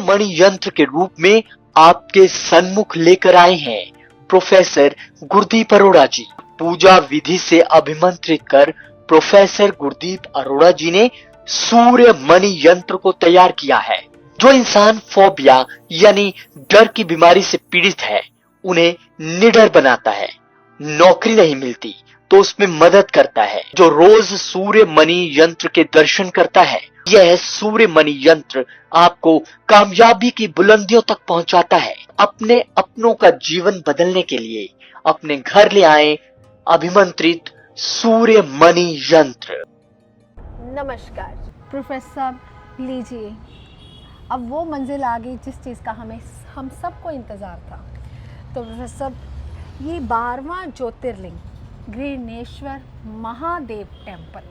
मणि यंत्र के रूप में आपके सन्मुख लेकर आए हैं प्रोफेसर गुरदीप अरोड़ा जी। पूजा विधि से अभिमंत्रित कर प्रोफेसर गुरदीप अरोड़ा जी ने सूर्य मणि यंत्र को तैयार किया है। जो इंसान फोबिया यानी डर की बीमारी से पीड़ित है, उन्हें निडर बनाता है। नौकरी नहीं मिलती तो उसमें मदद करता है। जो रोज सूर्य मणि यंत्र के दर्शन करता है, यह सूर्य मणि यंत्र आपको कामयाबी की बुलंदियों तक पहुंचाता है। अपने अपनों का जीवन बदलने के लिए अपने घर ले आए अभिमंत्रित सूर्य मणि यंत्र। नमस्कार प्रोफेसर, लीजिए अब वो मंजिल आ गई जिस चीज़ का हम सबको इंतज़ार था। तो प्रोफेसर, ये 12वां ज्योतिर्लिंग गृहनेश्वर महादेव टेम्पल,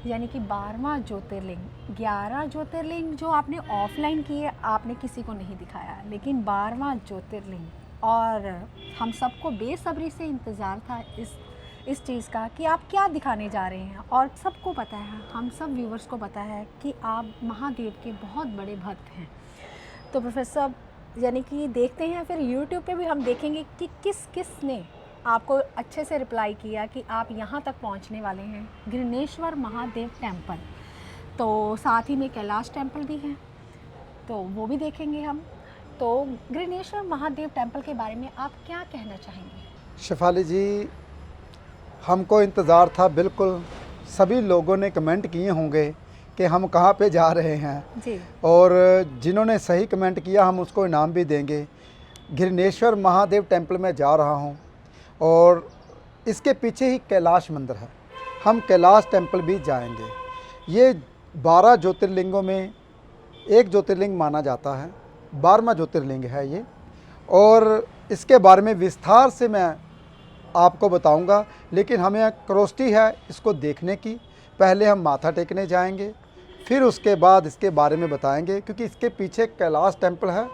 यानी कि 12वां ज्योतिर्लिंग। 11 ज्योतिर्लिंग जो आपने ऑफलाइन किए, आपने किसी को नहीं दिखाया, लेकिन 12वां ज्योतिर्लिंग, और हम सबको बेसब्री से इंतज़ार था इस चीज़ का कि आप क्या दिखाने जा रहे हैं। और सबको पता है, हम सब व्यूवर्स को पता है कि आप महादेव के बहुत बड़े भक्त हैं। तो प्रोफेसर, यानी कि देखते हैं, फिर यूट्यूब पे भी हम देखेंगे कि किस ने आपको अच्छे से रिप्लाई किया कि आप यहाँ तक पहुँचने वाले हैं, गृहनेश्वर महादेव टेम्पल। तो साथ ही में कैलाश टेम्पल भी है, तो वो भी देखेंगे हम। तो गृहनेश्वर महादेव टेम्पल के बारे में आप क्या कहना चाहेंगे? शेफाली जी, हमको इंतज़ार था, बिल्कुल सभी लोगों ने कमेंट किए होंगे कि हम कहाँ पे जा रहे हैं जी। और जिन्होंने सही कमेंट किया हम उसको इनाम भी देंगे। गृहनेश्वर महादेव टेम्पल में जा रहा हूँ और इसके पीछे ही कैलाश मंदिर है, हम कैलाश टेम्पल भी जाएंगे। ये 12 ज्योतिर्लिंगों में एक ज्योतिर्लिंग माना जाता है, 12वां ज्योतिर्लिंग है ये, और इसके बारे में विस्तार से मैं आपको बताऊंगा। लेकिन हमें क्रोस्टी है इसको देखने की। पहले हम माथा टेकने जाएंगे, फिर उसके बाद इसके बारे में बताएंगे, क्योंकि इसके पीछे कैलाश टेम्पल है,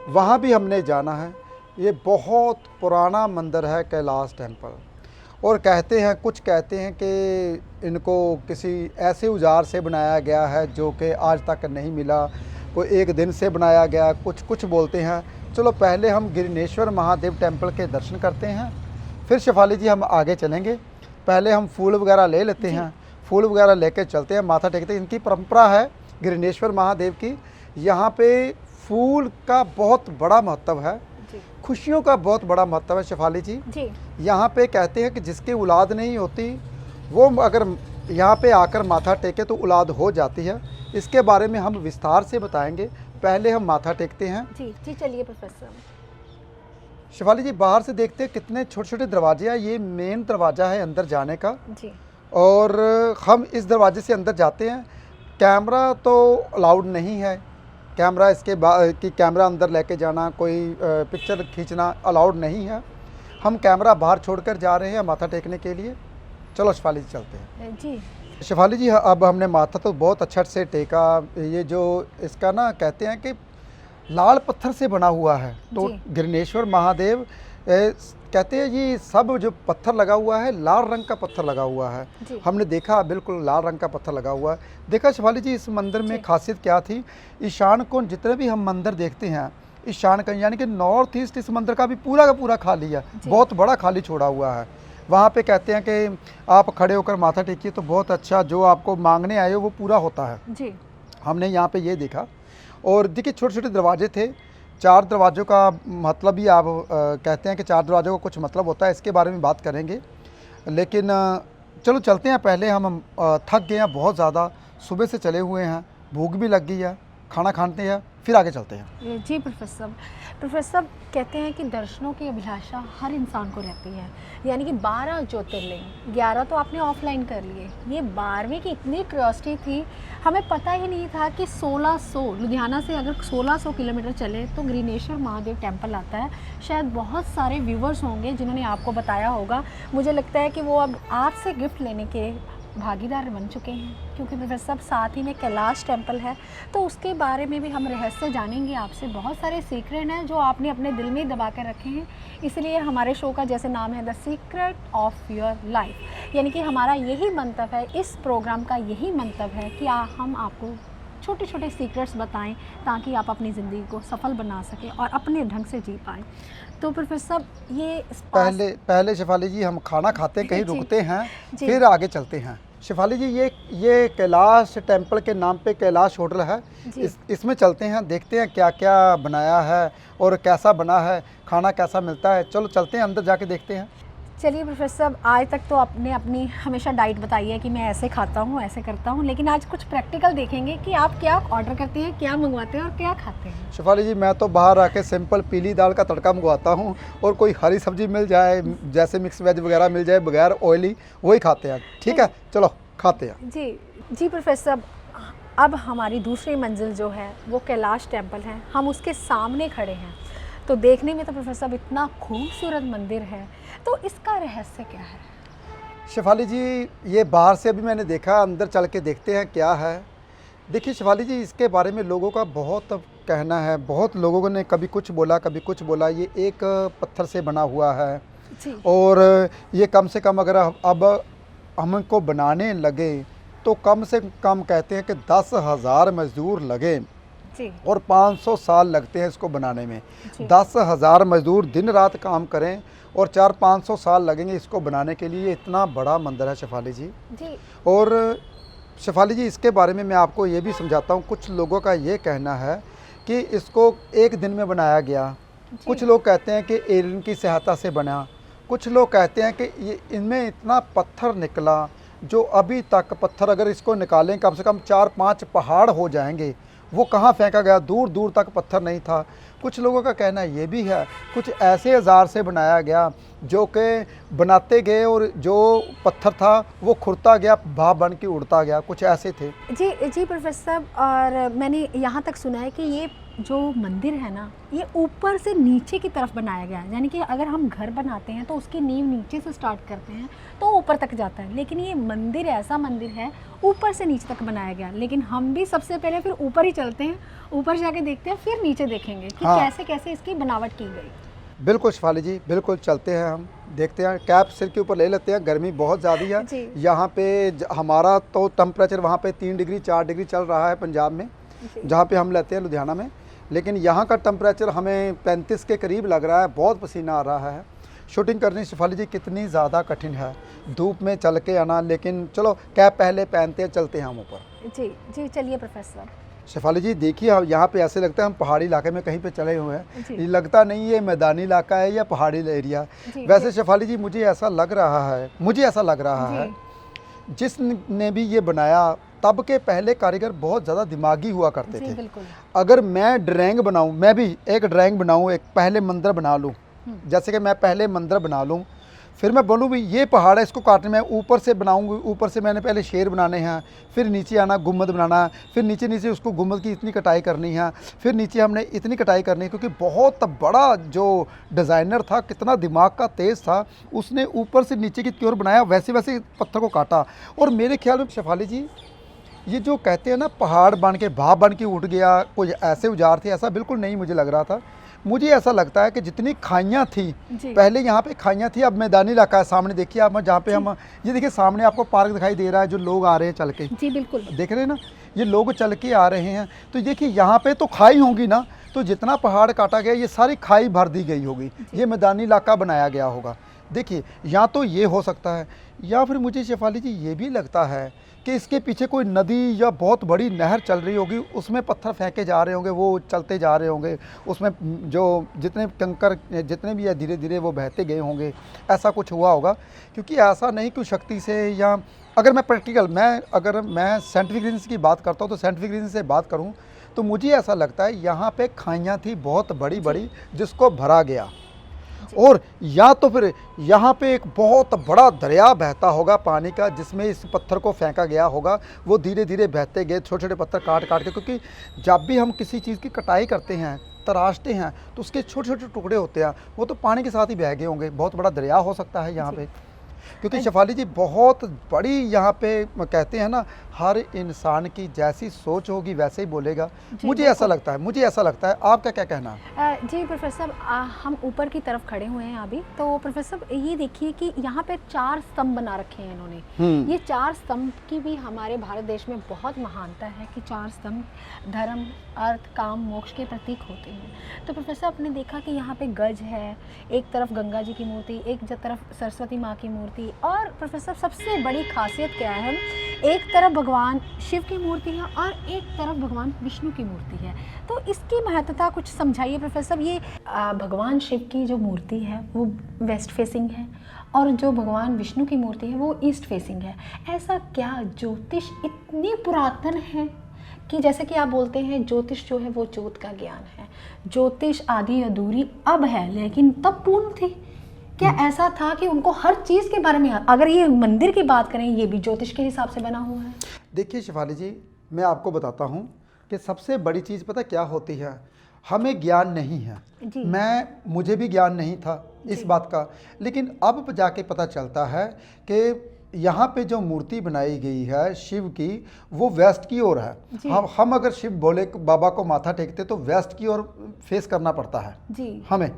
वहाँ भी हमने जाना है। ये बहुत पुराना मंदिर है कैलाश टेम्पल, और कहते हैं, कुछ कहते हैं कि इनको किसी ऐसे औजार से बनाया गया है जो कि आज तक नहीं मिला, कोई एक दिन से बनाया गया, कुछ बोलते हैं। चलो पहले हम गृहनेश्वर महादेव टेम्पल के दर्शन करते हैं, फिर शेफाली जी हम आगे चलेंगे। पहले हम फूल वगैरह ले लेते हैं, फूल वगैरह लेके चलते हैं, माथा टेकते हैं। इनकी परंपरा है गृहनेश्वर महादेव की, यहाँ पे फूल का बहुत बड़ा महत्व है, खुशियों का बहुत बड़ा महत्व है शेफाली जी। यहाँ पे कहते हैं कि जिसकी औलाद नहीं होती वो अगर यहाँ पे आकर माथा टेके तो औलाद हो जाती है। इसके बारे में हम विस्तार से बताएंगे, पहले हम माथा टेकते हैं। जी चलिए प्रोफेसर। शेफाली जी, बाहर से देखते हैं कितने छोटे छोटे दरवाजे हैं। ये मेन दरवाज़ा है अंदर जाने का जी, और हम इस दरवाजे से अंदर जाते हैं। कैमरा तो अलाउड नहीं है, कैमरा इसके बाद कि कैमरा अंदर लेके जाना, कोई पिक्चर खींचना अलाउड नहीं है। हम कैमरा बाहर छोड़कर जा रहे हैं माथा टेकने के लिए। चलो शेफाली जी चलते हैं। जी शेफाली जी, अब हमने माथा तो बहुत अच्छा से टेका। ये जो इसका ना कहते हैं कि लाल पत्थर से बना हुआ है, तो गृहनेश्वर महादेव कहते हैं ये सब जो पत्थर लगा हुआ है लाल रंग का पत्थर लगा हुआ है। हमने देखा बिल्कुल लाल रंग का पत्थर लगा हुआ है। देखा शेफाली जी, इस मंदिर में खासियत क्या थी? ईशान कोण जितने भी हम मंदिर देखते हैं, ईशान कोण यानी कि नॉर्थ ईस्ट इस मंदिर का भी पूरा का पूरा खाली है, बहुत बड़ा खाली छोड़ा हुआ है। वहाँ पे कहते हैं कि आप खड़े होकर माथा टेकिए तो बहुत अच्छा, जो आपको मांगने आए हो वो पूरा होता है जी। हमने यहाँ पे ये देखा। और देखिए छोटे छोटे दरवाजे थे, 4 दरवाज़ों का मतलब ही आप कहते हैं कि 4 दरवाज़ों का कुछ मतलब होता है, इसके बारे में बात करेंगे। लेकिन चलो चलते हैं। पहले हम थक गए हैं बहुत ज़्यादा, सुबह से चले हुए हैं, भूख भी लग गई है, खाना खाते हैं, फिर आगे चलते हैं। जी प्रोफेसर, कहते हैं कि दर्शनों की अभिलाषा हर इंसान को रहती है, यानी कि 12 ज्योतिर्लिंग, 11 तो आपने ऑफलाइन कर लिए, ये 12वें की इतनी क्यूरियोसिटी थी, हमें पता ही नहीं था कि 1600 लुधियाना से अगर 1600 किलोमीटर चले तो गृहनेश्वर महादेव टेम्पल आता है। शायद बहुत सारे व्यूवर्स होंगे जिन्होंने आपको बताया होगा। मुझे लगता है कि वो अब आपसे गिफ्ट लेने के भागीदार बन चुके हैं, क्योंकि प्रोफेसर साथ ही में कैलाश टेम्पल है, तो उसके बारे में भी हम रहस्य जानेंगे आपसे। बहुत सारे सीक्रेट हैं जो आपने अपने दिल में दबा कर रखे हैं, इसलिए हमारे शो का जैसे नाम है the secret of your life, यानी कि हमारा यही मंतव्य है, इस प्रोग्राम का यही मंतव्य है कि हम आपको छोटे छोटे सीक्रेट्स बताएं ताकि आप अपनी ज़िंदगी को सफल बना सकें और अपने ढंग से जी पाएँ। तो प्रोफेसर साहब ये पहले शेफाली जी हम खाना खाते हैं, कहीं जी, रुकते हैं, जी। फिर आगे चलते हैं। शेफाली जी ये कैलाश टेम्पल के नाम पे कैलाश होटल है, जी। इसमें चलते हैं, देखते हैं क्या क्या बनाया है और कैसा बना है, खाना कैसा मिलता है। चलो चलते हैं, अंदर जाके देखते हैं। चलिए प्रोफेसर साहब, आज तक तो आपने अपनी हमेशा डाइट बताई है कि मैं ऐसे खाता हूँ, ऐसे करता हूँ, लेकिन आज कुछ प्रैक्टिकल देखेंगे कि आप क्या ऑर्डर करते हैं, क्या मंगवाते हैं और क्या खाते हैं। शेफाली जी मैं तो बाहर आके सिंपल पीली दाल का तड़का मंगवाता हूँ और कोई हरी सब्जी मिल जाए, जैसे मिक्स वेज वगैरह मिल जाए बगैर ऑयली, वही खाते हैं। ठीक है, चलो खाते हैं। जी जी प्रोफेसर साहब, अब हमारी दूसरी मंजिल जो है वो कैलाश टेम्पल है, हम उसके सामने खड़े हैं। तो देखने में तो प्रोफेसर साहब इतना खूबसूरत मंदिर है, तो इसका रहस्य क्या है? शेफाली जी ये बाहर से अभी मैंने देखा, अंदर चल के देखते हैं क्या है। देखिए शेफाली जी, इसके बारे में लोगों का बहुत कहना है, बहुत लोगों ने कभी कुछ बोला कभी कुछ बोला। ये एक पत्थर से बना हुआ है जी और ये कम से कम अगर अब हमको बनाने लगे तो कम से कम कहते हैं कि 10,000 मजदूर लगे जी और 500 साल लगते हैं इसको बनाने में। जी 10,000 मजदूर दिन रात काम करें और 400-500 साल लगेंगे इसको बनाने के लिए। इतना बड़ा मंदिर है शेफाली जी। जी और शेफाली जी इसके बारे में मैं आपको ये भी समझाता हूँ। कुछ लोगों का ये कहना है कि इसको एक दिन में बनाया गया, जी। कुछ लोग कहते हैं कि एलियन की सहायता से बना, कुछ लोग कहते हैं कि ये इनमें इतना पत्थर निकला जो अभी तक पत्थर अगर इसको निकालें कम से कम 4-5 पहाड़ हो जाएंगे। वो कहाँ फेंका गया, दूर दूर तक पत्थर नहीं था। कुछ लोगों का कहना ये भी है कुछ ऐसे औजार से बनाया गया जो कि बनाते गए और जो पत्थर था वो खुरता गया, भाप बन के उड़ता गया, कुछ ऐसे थे। जी जी प्रोफेसर साहब, और मैंने यहाँ तक सुना है कि ये जो मंदिर है ना, ये ऊपर से नीचे की तरफ बनाया गया है। यानी कि अगर हम घर बनाते हैं तो उसकी नींव नीचे से स्टार्ट करते हैं तो ऊपर तक जाता है, लेकिन ये मंदिर ऐसा मंदिर है ऊपर से नीचे तक बनाया गया। लेकिन हम भी सबसे पहले फिर ऊपर ही चलते हैं, ऊपर जाके देखते हैं, फिर नीचे देखेंगे कि हाँ। कैसे कैसे इसकी बनावट की गई। बिल्कुल शेफाली जी, बिल्कुल चलते हैं, हम देखते हैं। कैप सिर के ऊपर ले लेते हैं, गर्मी बहुत ज़्यादा है जी। यहाँ पे। हमारा तो टेम्परेचर वहाँ पे 3 डिग्री 4 डिग्री चल रहा है पंजाब में, जी। जहाँ पे हम लेते हैं लुधियाना में। लेकिन यहाँ का टेम्परेचर हमें 35 के करीब लग रहा है, बहुत पसीना आ रहा है। शूटिंग करनी शेफाली जी कितनी ज़्यादा कठिन है, धूप में चल के आना। लेकिन चलो कैप पहले पहनते हैं, चलते हैं हम ऊपर। जी जी चलिए प्रोफेसर। शेफाली जी देखिए, हम यहाँ पे ऐसे लगता है हम पहाड़ी इलाके में कहीं पे चले हुए हैं। जी। ये लगता नहीं ये मैदानी इलाका है या पहाड़ी एरिया। जी, वैसे जी। शेफाली जी मुझे ऐसा लग रहा है जी। जिसने भी ये बनाया तब के पहले कारीगर बहुत ज़्यादा दिमागी हुआ करते जी थे। बिल्कुल। अगर मैं ड्राइंग बनाऊँ, मैं भी एक ड्राइंग बनाऊँ, एक पहले मंदिर बना लूँ, जैसे कि मैं पहले मंदिर बना लूँ, फिर मैं बोलूँ भी ये पहाड़ है इसको काटने में, ऊपर से बनाऊँगी। ऊपर से मैंने पहले शेर बनाने हैं, फिर नीचे आना गुम्बद बनाना है, फिर नीचे नीचे उसको गुम्बद की इतनी कटाई करनी है, फिर नीचे हमने इतनी कटाई करनी है। क्योंकि बहुत बड़ा जो डिज़ाइनर था, कितना दिमाग का तेज़ था, उसने ऊपर से नीचे की ओर बनाया, वैसे वैसे पत्थर को काटा। और मेरे ख्याल में शेफाली जी ये जो कहते हैं ना पहाड़ बन के भाप बन के उठ गया, कुछ ऐसे औजार थे, ऐसा बिल्कुल नहीं मुझे लग रहा था। मुझे ऐसा लगता है कि जितनी खाइयाँ थी जी। पहले यहाँ पे खाइयाँ थी, अब मैदानी इलाका है। सामने देखिए आप, जहाँ पे हम, ये देखिए सामने आपको पार्क दिखाई दे रहा है, जो लोग आ रहे हैं चल के, जी बिल्कुल। देख रहे हैं ना, ये लोग चल के आ रहे हैं। तो देखिए यहाँ पे तो खाई होंगी ना, तो जितना पहाड़ काटा गया ये सारी खाई भर दी गई होगी, ये मैदानी इलाका बनाया गया होगा। देखिए या तो ये हो सकता है, या फिर मुझे शेफाली जी ये भी लगता है कि इसके पीछे कोई नदी या बहुत बड़ी नहर चल रही होगी, उसमें पत्थर फेंके जा रहे होंगे, वो चलते जा रहे होंगे, उसमें जो जितने कंकर जितने भी है धीरे धीरे वो बहते गए होंगे, ऐसा कुछ हुआ होगा। क्योंकि ऐसा नहीं कि शक्ति से, या अगर मैं प्रैक्टिकल, अगर मैं साइंटिफिक रीजन की बात करता हूँ तो साइंटिफिक रीजन से बात करूँ तो मुझे ऐसा लगता है यहाँ पे खाइयाँ थी बहुत बड़ी बड़ी, जिसको भरा गया। और या तो फिर यहाँ पे एक बहुत बड़ा दरिया बहता होगा पानी का, जिसमें इस पत्थर को फेंका गया होगा, वो धीरे धीरे बहते गए, छोटे छोटे पत्थर काट काट के। क्योंकि जब भी हम किसी चीज़ की कटाई करते हैं, तराशते हैं, तो उसके छोटे छोटे टुकड़े होते हैं, वो तो पानी के साथ ही बह गए होंगे। बहुत बड़ा दरिया हो सकता है यहाँ पे। क्योंकि शेफाली जी बहुत बड़ी यहाँ पे कहते हैं ना, हर इंसान की जैसी सोच होगी वैसे ही बोलेगा। मुझे ऐसा लगता है, आपका क्या कहना है? जी प्रोफेसर, हम ऊपर की तरफ खड़े हुए हैं अभी, तो प्रोफेसर ये देखिए कि यहाँ पे 4 स्तंभ बना रखे हैं इन्होंने। ये 4 स्तंभ की भी हमारे भारत देश में बहुत महानता है कि 4 स्तंभ धर्म, अर्थ, काम, मोक्ष के प्रतीक होते हैं। तो प्रोफेसर आपने देखा कि यहाँ पे गज है, एक तरफ गंगा जी की मूर्ति, एक तरफ सरस्वती माँ की मूर्ति, और प्रोफेसर सबसे बड़ी खासियत क्या है, एक तरफ भगवान शिव की मूर्ति है और एक तरफ भगवान विष्णु की मूर्ति है। तो इसकी महत्वता कुछ समझाइए प्रोफेसर। ये भगवान शिव की जो मूर्ति है वो वेस्ट फेसिंग है और जो भगवान विष्णु की मूर्ति है वो ईस्ट फेसिंग है। ऐसा क्या ज्योतिष इतनी पुरातन है कि जैसे कि आप बोलते हैं ज्योतिष जो है वो ज्योत का ज्ञान है, ज्योतिष आदि अधूरी अब है लेकिन तब पूर्ण थी। क्या ऐसा था कि उनको हर चीज़ के बारे में, अगर ये मंदिर की बात करें ये भी ज्योतिष के हिसाब से बना हुआ है? देखिए शेफाली जी, मैं आपको बताता हूँ कि सबसे बड़ी चीज़ पता क्या होती है, हमें ज्ञान नहीं है। मुझे भी ज्ञान नहीं था इस बात का, लेकिन अब जाके पता चलता है कि यहाँ पे जो मूर्ति बनाई गई है शिव की वो वेस्ट की ओर है। हम अगर शिव भोले बाबा को माथा टेकते तो वेस्ट की ओर फेस करना पड़ता है हमें,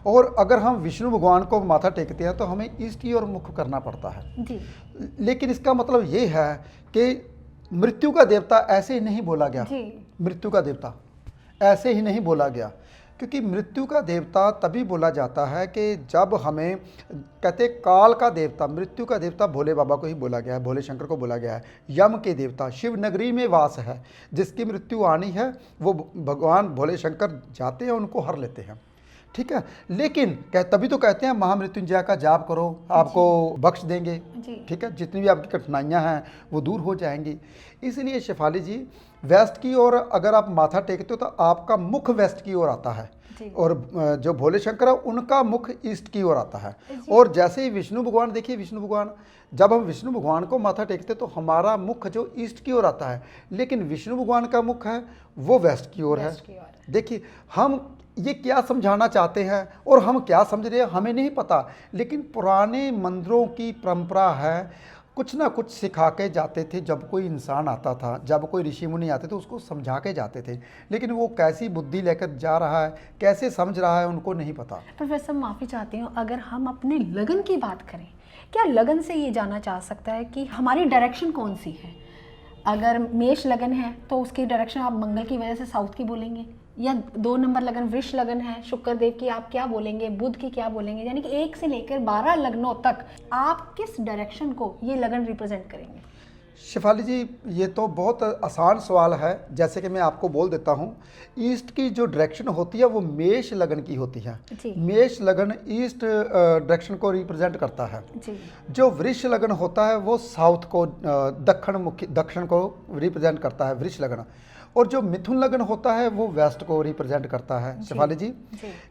और अगर हम विष्णु भगवान को माथा टेकते हैं तो हमें ईस्ट की ओर मुख करना पड़ता है जी। लेकिन इसका मतलब ये है कि मृत्यु का देवता ऐसे ही नहीं बोला गया, मृत्यु का देवता ऐसे ही नहीं बोला गया, क्योंकि मृत्यु का देवता तभी बोला जाता है कि जब हमें कहते काल का देवता, मृत्यु का देवता भोले बाबा को ही बोला गया है, भोले शंकर को बोला गया है। यम के देवता शिव नगरी में वास है, जिसकी मृत्यु आनी है वो भगवान भोले शंकर जाते हैं, उनको हर लेते हैं, ठीक है। लेकिन तभी तो कहते हैं महामृत्युंजय का जाप करो आपको बख्श देंगे, ठीक है, जितनी भी आपकी कठिनाइयां हैं वो दूर हो जाएंगी। इसलिए शेफाली जी वेस्ट की ओर अगर आप माथा टेकते हो तो आपका मुख वेस्ट की ओर आता है, और जो भोले शंकर है उनका मुख ईस्ट की ओर आता है। और जैसे ही विष्णु भगवान, देखिए विष्णु भगवान, जब हम विष्णु भगवान को माथा टेकते तो हमारा मुख जो ईस्ट की ओर आता है, लेकिन विष्णु भगवान का मुख है वो वेस्ट की ओर है। देखिए हम ये क्या समझाना चाहते हैं और हम क्या समझ रहे हैं हमें नहीं पता, लेकिन पुराने मंदिरों की परंपरा है, कुछ ना कुछ सिखा के जाते थे। जब कोई इंसान आता था, जब कोई ऋषि मुनि आते थे, उसको समझा के जाते थे, लेकिन वो कैसी बुद्धि लेकर जा रहा है, कैसे समझ रहा है, उनको नहीं पता। प्रोफेसर माफ़ी चाहती हूँ, अगर हम अपने लगन की बात करें, क्या लगन से ये जाना चाह सकता है कि हमारी डायरेक्शन कौन सी है? अगर मेष लगन है तो उसकी डायरेक्शन आप मंगल की वजह से साउथ की बोलेंगे, या 2 नंबर लगन वृष लगन है शुक्र देव की, आप क्या बोलेंगे, बुध की क्या बोलेंगे? यानी कि 1 से लेकर 12 लगनों तक आप किस डायरेक्शन को ये लगन रिप्रेजेंट करेंगे? शेफाली जी ये तो बहुत आसान सवाल है। जैसे कि मैं आपको बोल देता हूँ, ईस्ट की जो डायरेक्शन होती है वो मेष लगन की होती है। मेष लगन ईस्ट डायरेक्शन को रिप्रेजेंट करता है जी। जो वृष लगन होता है वो साउथ को, दक्षिण को रिप्रेजेंट करता है वृष लगन, और जो मिथुन लगन होता है वो वेस्ट को रिप्रेजेंट करता है शेफाली जी।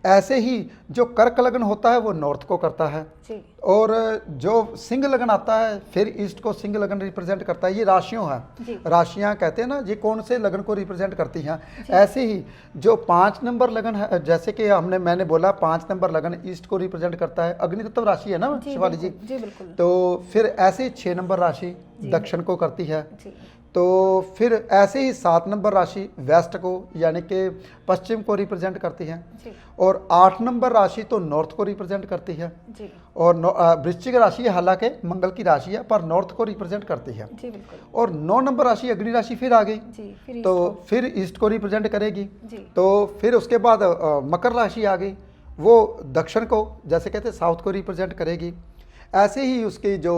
ऐसे ही जो कर्क लगन होता है वो नॉर्थ को करता है जी। और जो सिंह लगन आता है फिर ईस्ट को सिंह लगन रिप्रेजेंट करता है। ये राशियों है, राशियां कहते हैं ना, ये कौन से लगन को रिप्रेजेंट करती हैं। ऐसे ही जो 5 नंबर लगन है, जैसे कि मैंने बोला 5 नंबर लगन ईस्ट को रिप्रेजेंट करता है, अग्नि तत्व राशि है ना शेफाली जी। तो फिर ऐसे 6 नंबर राशि दक्षिण को करती है। तो फिर ऐसे ही 7 नंबर राशि वेस्ट को यानी कि पश्चिम को रिप्रेजेंट करती है, और 8 नंबर राशि तो नॉर्थ को रिप्रेजेंट करती है जी। और वृश्चिक राशि हालांकि मंगल की राशि है पर नॉर्थ को रिप्रेजेंट करती है जी, और 9 नंबर राशि अग्नि राशि फिर आ गई जी, तो फिर ईस्ट को रिप्रेजेंट करेगी जी। तो फिर उसके बाद मकर राशि आ गई, वो दक्षिण को, जैसे कहते हैं साउथ को रिप्रेजेंट करेगी। ऐसे ही उसकी जो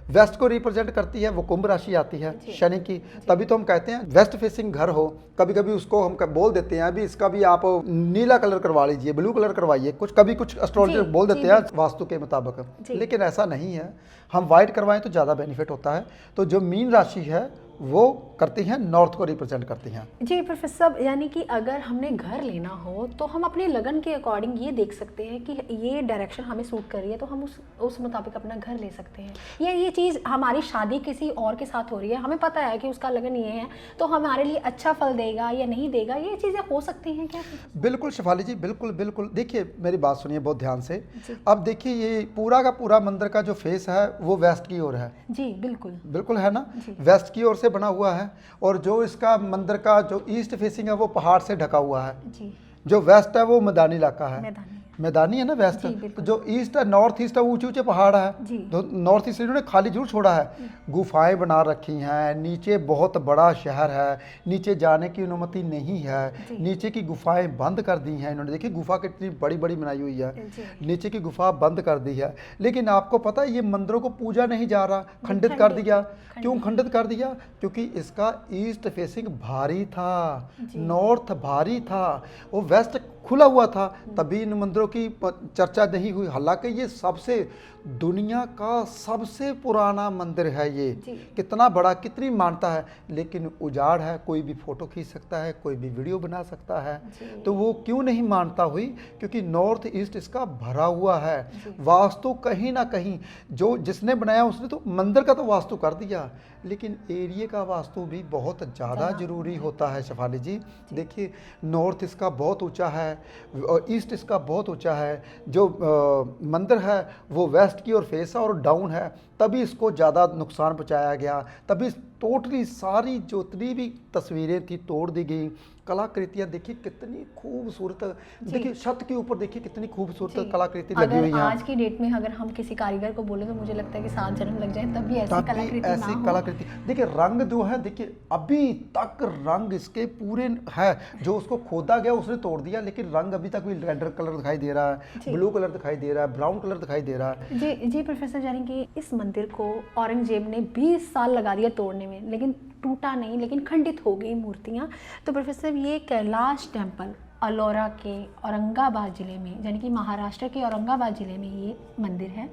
वेस्ट को रिप्रेजेंट करती है वो कुंभ राशि आती है शनि की। तभी तो हम कहते हैं वेस्ट फेसिंग घर हो, कभी कभी उसको हम बोल देते हैं अभी इसका भी आप नीला कलर करवा लीजिए, ब्लू कलर करवाइए, कुछ एस्ट्रोलॉजर बोल देते हैं वास्तु के मुताबिक, लेकिन ऐसा नहीं है। हम वाइट करवाएं तो ज़्यादा बेनिफिट होता है। तो जो मीन राशि है वो करती हैं, नॉर्थ को रिप्रेजेंट करती हैं। जी प्रोफेसर साहब, यानी कि अगर हमने घर लेना हो तो हम अपने लगन के अकॉर्डिंग ये देख सकते हैं कि ये डायरेक्शन हमें सूट कर रही है तो हम उस मुताबिक अपना घर ले सकते हैं, या ये चीज़ हमारी शादी किसी और के साथ हो रही है, हमें पता है कि उसका लगन ये है तो हमारे लिए अच्छा फल देगा या नहीं देगा, ये चीज़ें हो सकती हैं क्या? बिल्कुल शेफाली जी, बिल्कुल बिल्कुल। देखिए मेरी बात सुनिए बहुत ध्यान से। जी। अब देखिए ये पूरा का पूरा मंदिर का जो फेस है वो वेस्ट की ओर है। जी बिल्कुल। बिल्कुल है ना, जी। वेस्ट की ओर से बना हुआ है, और जो इसका मंदिर का जो ईस्ट फेसिंग है वो पहाड़ से ढका हुआ है। जी। जो वेस्ट है वो मैदानी इलाका है, मैदानी। मैदानी है ना वेस्ट। जी, बिल्कुल। तो जो ईस्ट है, नॉर्थ ईस्ट है, ऊंचे ऊंचे पहाड़ है। जी। तो नॉर्थ ईस्ट इन्होंने खाली जरूर छोड़ा है, गुफाएं बना रखी हैं, नीचे बहुत बड़ा शहर है, नीचे जाने की अनुमति नहीं है, जी। नीचे की गुफाएं बंद कर दी हैं इन्होंने। देखिए गुफा कितनी बड़ी बड़ी बनाई हुई है, जी। नीचे की गुफा बंद कर दी है। लेकिन आपको पता है ये मंदिरों को पूजा नहीं जा रहा, खंडित कर खंडित, दिया। खंडित। क्यों खंडित कर दिया? क्योंकि इसका ईस्ट फेसिंग भारी था, जी। नॉर्थ भारी था, वो वेस्ट खुला हुआ था, तभी इन मंदिरों की चर्चा नहीं हुई। हालांकि ये सबसे दुनिया का सबसे पुराना मंदिर है ये, जी। कितना बड़ा, कितनी मानता है, लेकिन उजाड़ है, कोई भी फोटो खींच सकता है, कोई भी वीडियो बना सकता है। जी। तो वो क्यों नहीं मानता हुई? क्योंकि नॉर्थ ईस्ट इसका भरा हुआ है। जी। वास्तु कहीं ना कहीं जो जिसने बनाया उसने तो मंदिर का तो वास्तु कर दिया, लेकिन एरिया का वास्तु भी बहुत ज़्यादा जरूरी होता है शेफाली जी। देखिए नॉर्थ इसका बहुत ऊंचा है और ईस्ट इसका बहुत ऊंचा है, जो मंदिर है वो वेस्ट की ओर फेस है और डाउन है, तभी इसको ज़्यादा नुकसान पहुंचाया गया, तभी टोटली सारी जितनी भी तस्वीरें थी तोड़ दी गई। कलाकृतियाँ देखिए कितनी खूबसूरत, देखिए छत के ऊपर देखिए कितनी खूबसूरत कलाकृति लगी हुई अगर है। आज की डेट में अगर हम किसी कारीगर को बोले तो मुझे लगता है कि 7 जन्म लग जाए तब भी ऐसी ताकि कलाकृति ना ऐसी हो। कलाकृति देखिए, रंग जो है देखिए अभी तक रंग इसके पूरे है, जो उसको खोदा गया उसने तोड़ दिया, लेकिन रंग अभी तक भी रेड कलर दिखाई दे रहा है, जी। ब्लू कलर दिखाई दे रहा है, ब्राउन कलर दिखाई दे रहा है। जी जी प्रोफेसर, यानी कि इस मंदिर को औरंगजेब ने 20 साल लगा दिया तोड़ने में, लेकिन टूटा नहीं, लेकिन खंडित हो गई मूर्तियाँ। तो प्रोफेसर ये कैलाश टेम्पल अलोरा के औरंगाबाद ज़िले में, यानी कि महाराष्ट्र के औरंगाबाद ज़िले में ये मंदिर है।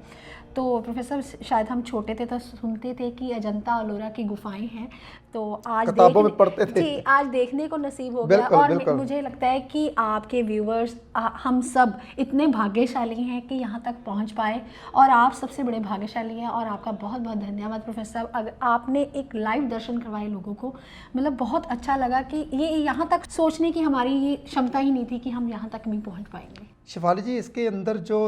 तो प्रोफेसर शायद हम छोटे थे तो सुनते थे कि अजंता अलोरा की गुफाएं हैं, तो आज किताबों में पढ़ते थे। जी, आज देखने को नसीब हो गया। बिल्कुल, और बिल्कुल। मुझे लगता है कि आपके व्यूवर्स हम सब इतने भाग्यशाली हैं कि यहाँ तक पहुँच पाए, और आप सबसे बड़े भाग्यशाली हैं, और आपका बहुत बहुत धन्यवाद प्रोफेसर साहब। अगर आपने एक लाइव दर्शन करवाए लोगों को, मतलब बहुत अच्छा लगा कि ये यहाँ तक सोचने की हमारी ये क्षमता ही नहीं थी कि हम यहाँ तक भी पहुँच पाएंगे। शिवाली जी इसके अंदर जो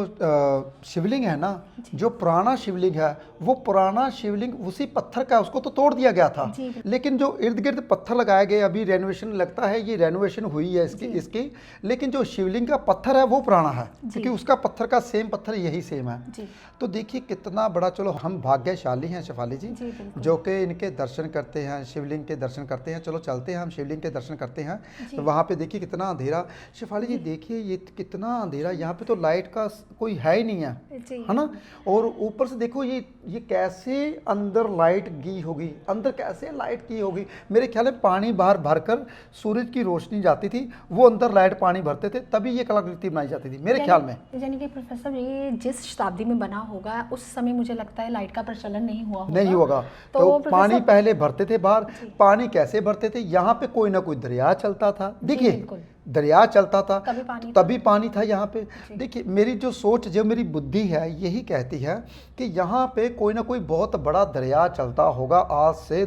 शिवलिंग है ना, जो पुराना शिवलिंग है वो पुराना शिवलिंग उसी पत्थर का, उसको तो तोड़ दिया गया था, जी। लेकिन जो इर्द गिर्द पत्थर लगाए गए, अभी रेनोवेशन लगता है, ये रेनोवेशन हुई है इसकी, लेकिन जो शिवलिंग का पत्थर है वो पुराना है, क्योंकि उसका पत्थर का सेम पत्थर यही सेम है। जी। तो देखिए कितना बड़ा, चलो हम भाग्यशाली हैं शिफाली जी, जी, बिल्कुल। जो कि इनके दर्शन करते हैं, शिवलिंग के दर्शन करते हैं। चलो चलते हैं हम शिवलिंग के दर्शन करते हैं। तो वहाँ पे देखिए कितना अंधेरा, शिफाली जी देखिए ये कितना अंधेरा, यहाँ पे तो लाइट का कोई है ही नहीं है, जी। है ना। और ऊपर से देखो ये कैसे अंदर लाइट की होगी, अंदर कैसे लाइट की होगी। मेरे ख्याल में पानी बाहर भरकर सूरज की रोशनी जाती थी, वो अंदर लाइट पानी भरते थे, तभी ये कलाकृति बनाई जाती थी मेरे ख्याल में। यानी कि प्रोफेसर ये जिस शताब्दी में बना होगा उस समय मुझे लगता है लाइट का प्रचलन नहीं हुआ होगा। नहीं होगा। तो प्रोफेसर- पानी पहले भरते थे बाहर, पानी कैसे भरते थे, यहाँ पे कोई ना कोई दरिया चलता था, देखिए बिल्कुल। दरिया चलता था, कभी पानी तभी पानी था यहाँ पे। देखिए मेरी जो सोच, जो मेरी बुद्धि है यही कहती है कि यहाँ पे कोई ना कोई बहुत बड़ा दरिया चलता होगा, आज से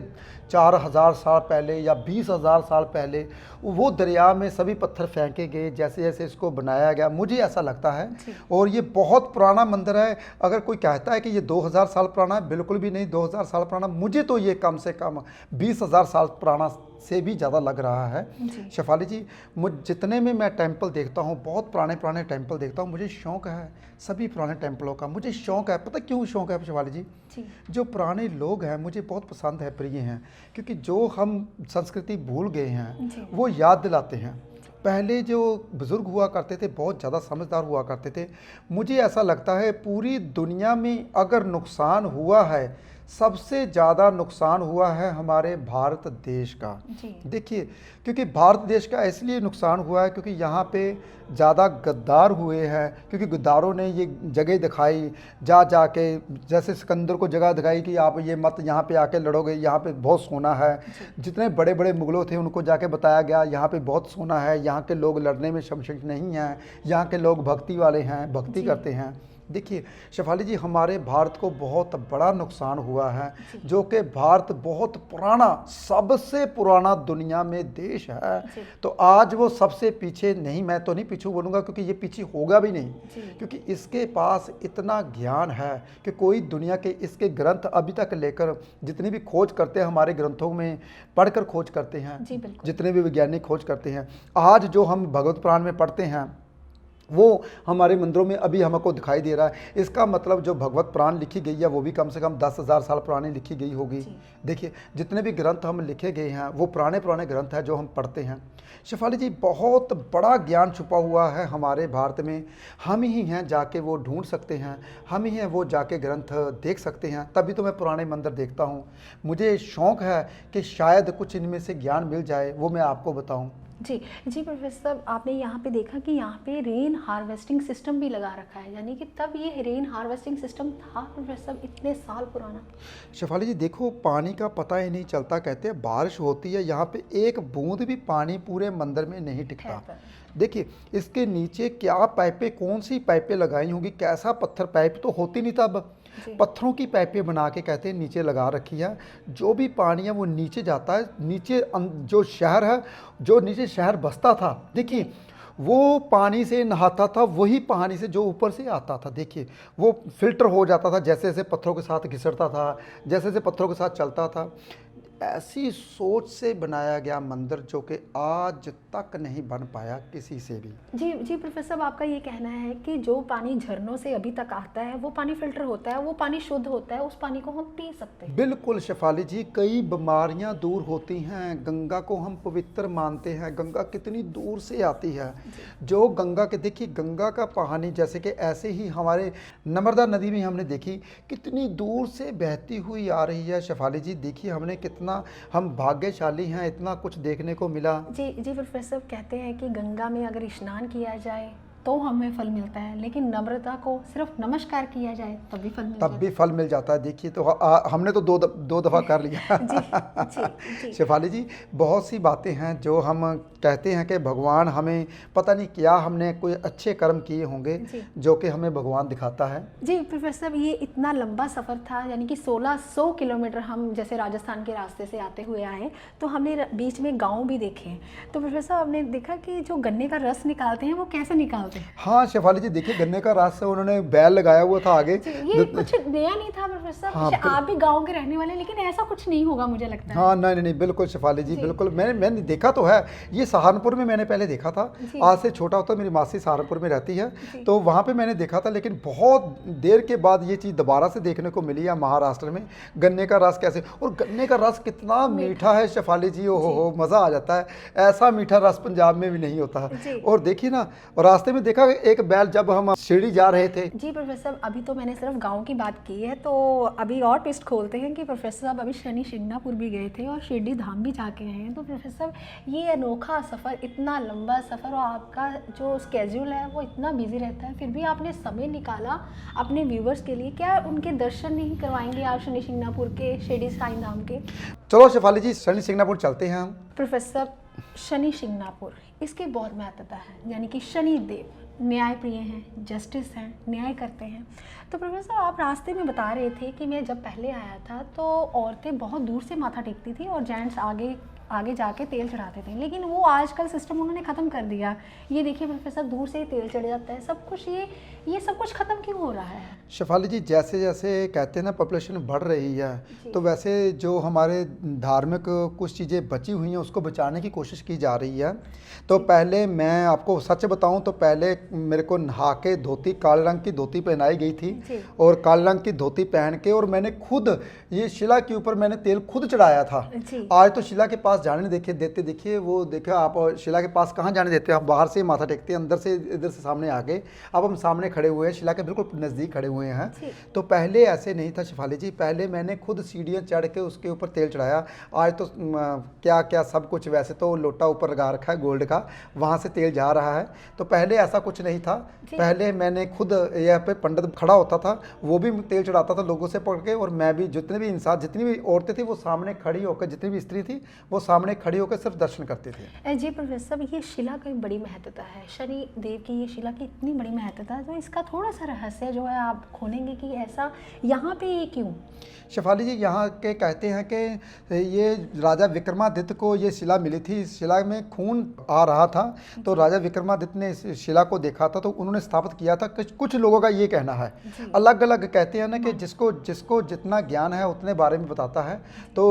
4000 साल पहले या 20,000 साल पहले। वो दरिया में सभी पत्थर फेंके गए जैसे जैसे इसको बनाया गया, मुझे ऐसा लगता है। और ये बहुत पुराना मंदिर है। अगर कोई कहता है कि ये 2000 साल पुराना है, बिल्कुल भी नहीं 2000 साल पुराना, मुझे तो ये कम से कम 20,000 साल पुराना से भी ज़्यादा लग रहा है। शेफाली जी मुझ जितने में मैं टेंपल देखता हूँ, बहुत पुराने पुराने टेंपल देखता हूँ, मुझे शौक़ है सभी पुराने टेंपलों का, मुझे शौक़ है। पता क्यों शौक़ है शेफाली जी? जो पुराने लोग हैं मुझे बहुत पसंद है, प्रिय हैं, क्योंकि जो हम संस्कृति भूल गए हैं वो याद दिलाते हैं। पहले जो बुज़ुर्ग हुआ करते थे बहुत ज़्यादा समझदार हुआ करते थे। मुझे ऐसा लगता है पूरी दुनिया में अगर नुकसान हुआ है सबसे ज़्यादा नुकसान हुआ है हमारे भारत देश का। जी। देखिए, क्योंकि भारत देश का इसलिए नुकसान हुआ है क्योंकि यहाँ पे ज़्यादा गद्दार हुए हैं, क्योंकि गद्दारों ने ये जगह दिखाई, जा के जैसे सिकंदर को जगह दिखाई कि आप ये मत यहाँ पे आके लड़ोगे, यहाँ पे बहुत सोना है। जितने बड़े बड़े मुगलों थे उनको जाके बताया गया यहाँ पे बहुत सोना है, यहाँ के लोग लड़ने में सक्षम नहीं हैं, यहाँ के लोग भक्ति वाले हैं, भक्ति करते हैं। देखिए शेफाली जी, हमारे भारत को बहुत बड़ा नुकसान हुआ है, जो कि भारत बहुत पुराना, सबसे पुराना दुनिया में देश है। तो आज वो सबसे पीछे नहीं, मैं तो नहीं पीछे बोलूँगा क्योंकि ये पीछे होगा भी नहीं, क्योंकि इसके पास इतना ज्ञान है कि कोई दुनिया के इसके ग्रंथ अभी तक लेकर जितनी भी खोज करते हैं, हमारे ग्रंथों में पढ़कर खोज करते हैं, जितने भी वैज्ञानिक खोज करते हैं, आज जो हम भगवत पुराण में पढ़ते हैं वो हमारे मंदिरों में अभी हमको दिखाई दे रहा है। इसका मतलब जो भगवत पुराण लिखी गई है वो भी कम से कम 10,000 साल पुरानी लिखी गई होगी। देखिए जितने भी ग्रंथ हम लिखे गए हैं वो पुराने ग्रंथ हैं जो हम पढ़ते हैं। शेफाली जी, बहुत बड़ा ज्ञान छुपा हुआ है हमारे भारत में। हम ही हैं जाके वो ढूंढ सकते हैं, हम ही हैं वो जाके ग्रंथ देख सकते हैं। तभी तो मैं पुराने मंदिर देखता हूँ। मुझे शौक़ है कि शायद कुछ इनमें से ज्ञान मिल जाए, वो मैं आपको बताऊँ। जी जी प्रोफेसर साहब, आपने यहाँ पे देखा कि यहाँ पे रेन हार्वेस्टिंग सिस्टम भी लगा रखा है, यानी कि तब ये रेन हार्वेस्टिंग सिस्टम था प्रोफेसर साहब इतने साल पुराना। शेफाली जी देखो, पानी का पता ही नहीं चलता। कहते हैं बारिश होती है, यहाँ पे एक बूंद भी पानी पूरे मंदिर में नहीं टिकता। देखिए इसके नीचे क्या पाइपें, कौन सी पाइपें लगाई होंगी, कैसा पत्थर, पाइप तो होती नहीं तब, पत्थरों की पाइपें बना के कहते हैं नीचे लगा रखी है। जो भी पानी है वो नीचे जाता है, नीचे जो शहर है, जो नीचे शहर बसता था, देखिए वो पानी से नहाता था, वही पानी से जो ऊपर से आता था, देखिए वो फिल्टर हो जाता था जैसे जैसे पत्थरों के साथ घिसटता था, जैसे जैसे पत्थरों के साथ चलता था। ऐसी सोच से बनाया गया मंदिर जो कि आज तक नहीं बन पाया किसी से भी। जी जी प्रोफेसर साहब, आपका ये कहना है कि जो पानी झरनों से अभी तक आता है वो पानी फिल्टर होता है, वो पानी शुद्ध होता है, उस पानी को हम पी सकते हैं। बिल्कुल शेफाली जी, कई बीमारियां दूर होती हैं। गंगा को हम पवित्र मानते हैं, गंगा कितनी दूर से आती है। जो गंगा के, देखिए गंगा का पानी जैसे कि ऐसे ही हमारे नर्मदा नदी में हमने देखी कितनी दूर से बहती हुई आ रही है। शेफाली जी देखिए हमने कितना, हम भाग्यशाली हैं, इतना कुछ देखने को मिला। जी जी प्रोफेसर, कहते हैं कि गंगा में अगर स्नान किया जाए तो हमें फल मिलता है, लेकिन नम्रता को सिर्फ नमस्कार किया जाए तब भी फल मिल जाता है। देखिए तो हमने तो दो दफ़ा कर लिया। जी। शेफाली जी, बहुत सी बातें हैं जो हम कहते हैं कि भगवान हमें, पता नहीं क्या हमने कोई अच्छे कर्म किए होंगे जो कि हमें भगवान दिखाता है। जी प्रोफेसर, ये इतना लंबा सफ़र था, यानी कि 1600 किलोमीटर हम जैसे राजस्थान के रास्ते से आते हुए आए, तो हमने बीच में गाँव भी देखे। तो प्रोफेसर आपने देखा कि जो गन्ने का रस निकालते हैं वो कैसे निकालते हैं? हाँ शेफाली जी, देखिए गन्ने का रस से उन्होंने बैल लगाया हुआ था आगे। ये कुछ नया नहीं था प्रोफेसर। हाँ, आप भी गांव के रहने वाले, लेकिन ऐसा कुछ नहीं होगा मुझे लगता है। हाँ नहीं, बिल्कुल शेफाली जी, बिल्कुल। मैंने देखा तो है, ये सहारनपुर में मैंने पहले देखा था। आज से छोटा होता, मेरी मासी सहारनपुर में रहती है, तो वहाँ पे मैंने देखा था। लेकिन बहुत देर के बाद ये चीज़ दोबारा से देखने को मिली है महाराष्ट्र में, गन्ने का रस कैसे, और गन्ने का रस कितना मीठा है शेफाली जी, हो मज़ा आ जाता है। ऐसा मीठा रस पंजाब में भी नहीं होता। और देखिए ना, रास्ते में देखा एक बैल, जब हम शिरडी जा रहे थे। जी प्रोफेसर, अभी तो मैंने सिर्फ गांव की बात की है, तो अभी और ट्विस्ट खोलते हैं कि प्रोफेसर साहब अभी शनि शिंगणापुर भी गए थे और शिरडी धाम भी जाके आए हैं। तो प्रोफेसर ये अनोखा सफ़र, इतना लंबा सफ़र, और आपका जो स्केड्यूल है वो इतना बिजी रहता है, फिर भी आपने समय निकाला अपने व्यूवर्स के लिए। क्या उनके दर्शन नहीं करवाएंगे आप शनि शिंगणापुर के, शिरडी साईं धाम के? चलो शेफाली जी, शनि शिंगणापुर चलते हैं हम। प्रोफेसर, शनि शिंगणापुर, इसकी बहुत महत्वता है, यानी कि शनि देव न्याय प्रिय हैं, जस्टिस हैं, न्याय करते हैं। तो प्रोफेसर आप रास्ते में बता रहे थे कि मैं जब पहले आया था तो औरतें बहुत दूर से माथा टेकती थी और जेंट्स आगे जाके तेल चढ़ाते थे, लेकिन वो आजकल सिस्टम उन्होंने ख़त्म कर दिया। ये देखिए प्रोफेसर, दूर से ही तेल चढ़ जाता है, सब कुछ ये सब कुछ ख़त्म क्यों हो रहा है? शेफाली जी, जैसे जैसे कहते हैं ना पॉपुलेशन बढ़ रही है, तो वैसे जो हमारे धार्मिक कुछ चीज़ें बची हुई हैं उसको बचाने की कोशिश की जा रही है। तो पहले मैं आपको सच बताऊं तो पहले मेरे को नहा के धोती, काले रंग की धोती पहनाई गई थी, और काले रंग की धोती पहन के, और मैंने खुद ये शिला के ऊपर मैंने तेल खुद चढ़ाया था। आज तो शिला के पास पास जाने देखिए देते, देखिए वो देखिए आप शिला के पास कहाँ जाने देते हैं, हम बाहर से माथा टेकते हैं, अंदर से इधर से सामने आके। अब हम सामने खड़े हुए हैं, शिला के बिल्कुल नज़दीक खड़े हुए हैं। तो पहले ऐसे नहीं था शेफाली जी, पहले मैंने खुद सीढ़ियाँ चढ़ के उसके ऊपर तेल चढ़ाया। आज तो क्या क्या सब कुछ, वैसे तो लोटा ऊपर लगा रखा है गोल्ड का, वहाँ से तेल जा रहा है। तो पहले ऐसा कुछ नहीं था, पहले मैंने खुद यहाँ पे पंडित खड़ा होता था, वो भी तेल चढ़ाता था लोगों से पकड़ के, और मैं भी, जितने भी इंसान, जितनी भी औरतें थी वो सामने खड़ी होकर, जितनी भी स्त्री थी वो सामने खड़ी होकर सिर्फ दर्शन करती थी। जी प्रोफेसर साहब, ये शिला की बड़ी महत्वता है, शनि देव की ये शिला की इतनी बड़ी महत्वता है, तो इसका थोड़ा सा रहस्य जो है आप खोलेंगे कि ऐसा यहाँ पे ये क्यों? शेफाली जी, यहाँ के कहते हैं कि ये राजा विक्रमादित्य को ये शिला मिली थी, इस शिला में खून आ रहा था, तो राजा विक्रमादित्य ने इस शिला को देखा था तो उन्होंने स्थापित किया था। कुछ लोगों का ये कहना है, अलग अलग कहते हैं ना कि जिसको जितना ज्ञान है उतने बारे में बताता है। तो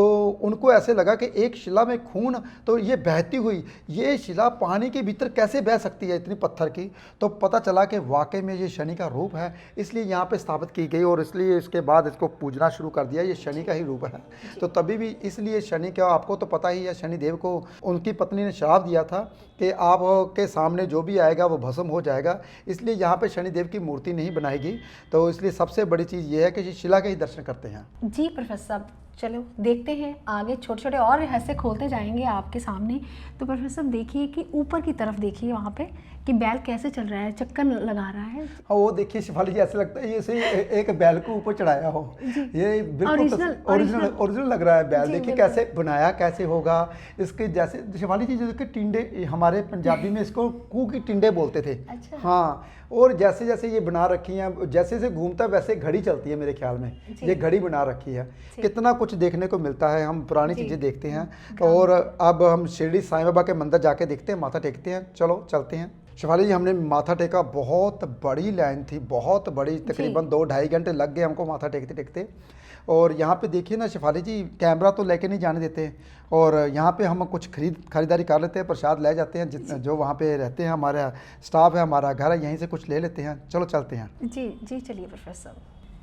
उनको ऐसे लगा कि एक शिला में खून, तो ये बहती हुई ये शिला पानी के भीतर कैसे बह सकती है इतनी पत्थर की। तो पता चला कि वाकई में ये शनि का रूप है, इसलिए यहाँ पे स्थापित की गई, और इसलिए इसके बाद इसको पूजना शुरू कर दिया, ये शनि का ही रूप है। तो तभी भी इसलिए शनि का, आपको तो पता ही है, शनि देव को उनकी पत्नी ने श्राप दिया था कि आपके सामने जो भी आएगा वो भस्म हो जाएगा, इसलिए यहाँ पे शनि देव की मूर्ति नहीं बनाएगी। तो इसलिए सबसे बड़ी चीज़ ये है कि शिला के ही दर्शन करते हैं। जी प्रोफेसर साहब, चलो देखते हैं आगे, छोटे छोटे और रहस्य खोलते जाएंगे आपके सामने। तो प्रोफेसर साहब देखिए कि ऊपर की तरफ देखिए वहाँ पे कि बैल कैसे चल रहा है, चक्कर लगा रहा है। हाँ, वो देखिए शेफाली जी, ऐसा लगता है जैसे एक बैल को ऊपर चढ़ाया हो। ये बिल्कुल ओरिजिनल लग रहा है बैल। देखिए कैसे बनाया, कैसे होगा इसके, जैसे शेफाली जी जैसे टिंडे, हमारे पंजाबी में इसको कू की टिंडे बोलते थे। अच्छा। हाँ, और जैसे जैसे ये बना रखी हैं, जैसे जैसे घूमता है वैसे घड़ी चलती है मेरे ख्याल में, ये घड़ी बना रखी है। कितना कुछ देखने को मिलता है, हम पुरानी चीज़ें देखते हैं। और अब हम शिरडी साईं बाबा के मंदिर जाके देखते हैं, माथा टेकते हैं। चलो चलते हैं। शेफाली जी, हमने माथा टेका, बहुत बड़ी लाइन थी, बहुत बड़ी, तकरीबन 2-2.5 घंटे लग गए हमको माथा टेकते टेकते। और यहाँ पे देखिए ना शेफाली जी, कैमरा तो लेके नहीं जाने देते, और यहाँ पे हम कुछ खरीदारी कर लेते हैं, प्रसाद ले जाते हैं, जितना जो वहाँ पे रहते हैं, हमारा स्टाफ है, हमारा घर है, यहीं से कुछ ले लेते हैं। चलो चलते हैं। जी जी, चलिए प्रोफेसर साहब।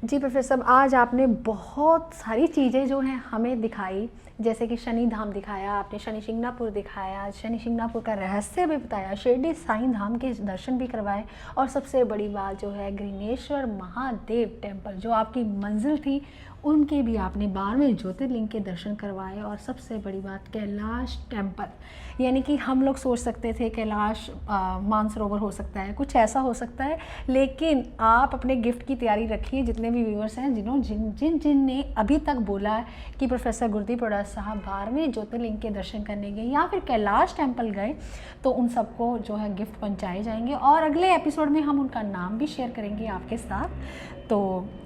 जी प्रोफेसर साहब, आज आपने बहुत सारी चीज़ें जो हैं हमें दिखाई, जैसे कि शनि धाम दिखाया आपने, शनि शिंगणापुर दिखाया, शनि शिंगणापुर का रहस्य भी बताया, शिरडी साईं धाम के दर्शन भी करवाए, और सबसे बड़ी बात जो है गृहनेश्वर महादेव टेम्पल, जो आपकी मंजिल थी, उनके भी आपने 12वें ज्योतिर्लिंग के दर्शन करवाए। और सबसे बड़ी बात कैलाश टेम्पल, यानी कि हम लोग सोच सकते थे कैलाश मानसरोवर हो सकता है, कुछ ऐसा हो सकता है, लेकिन आप अपने गिफ्ट की तैयारी रखिए। जितने भी व्यूअर्स हैं जिन ने अभी तक बोला है कि प्रोफेसर गुरदीप अरोड़ा साहब 12वें ज्योतिर्लिंग के दर्शन करने गए या फिर कैलाश टेम्पल गए, तो उन सबको जो है गिफ्ट पहुँचाए जाएंगे, और अगले एपिसोड में हम उनका नाम भी शेयर करेंगे आपके साथ। तो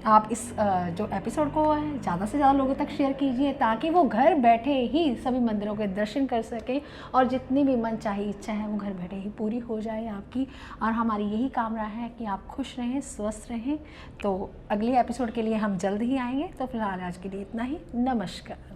आप इस जो एपिसोड को है ज़्यादा से ज़्यादा लोगों तक शेयर कीजिए, ताकि वो घर बैठे ही सभी मंदिरों के दर्शन कर सकें, और जितनी भी मन चाही इच्छा है वो घर बैठे ही पूरी हो जाए आपकी। और हमारी यही कामना है कि आप खुश रहें, स्वस्थ रहें। तो अगले एपिसोड के लिए हम जल्द ही आएंगे। तो फिलहाल आज के लिए इतना ही। नमस्कार।